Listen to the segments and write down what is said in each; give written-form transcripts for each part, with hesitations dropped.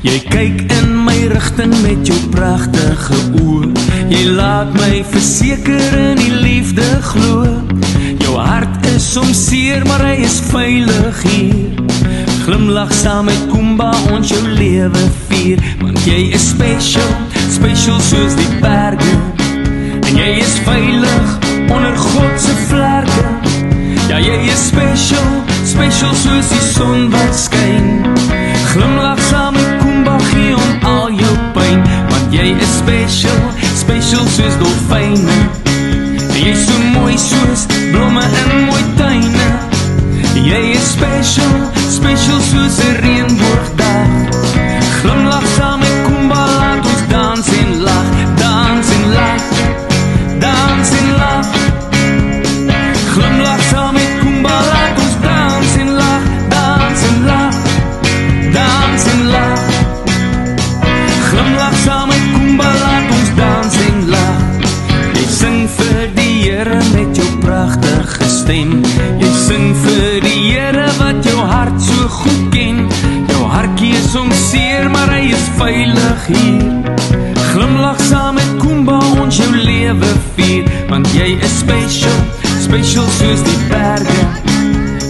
Jy kyk in my rigting met jou pragtige oë. Jy laat my verseker in die liefde glo. Jou hart is soms seer, maar hy is veilig hier. Glimlach saam met Kumba, ons jou lewe vier. Want jy is special, special soos die berge. En jy is veilig onder God se vlerke. Ja, jy is special, special soos die son wat skyn. Glimlach saam met Kumba, gee om al jou pyn. Want jy is special, special soos dolfyne. Jy is so mooi soos blomme in mooi tuine. Jy is special, special soos 'n reënboogdag. Glimlach saam met Kumba, laat ons dans en lag. Dans en lag, dans en lag. Glimlach saam met Kumba, laat ons dans en lag. Dans en lag, dans en lag. Glimlach saam met Kumba, laat ons dans en lag. Jy sing vir die Here met jou pragtige stem. Jy sing vir die Here wat jou hart so goed ken. Jou hartjie is soms seer, maar hy is veilig hier. Glimlach saam met Kumba, ons jou lewe vier. Want jy is special, special soos die berge.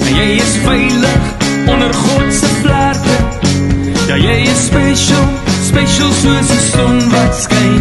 En jy is veilig onder God se vlerke. Ja, jy is special, special soos die son wat skyn.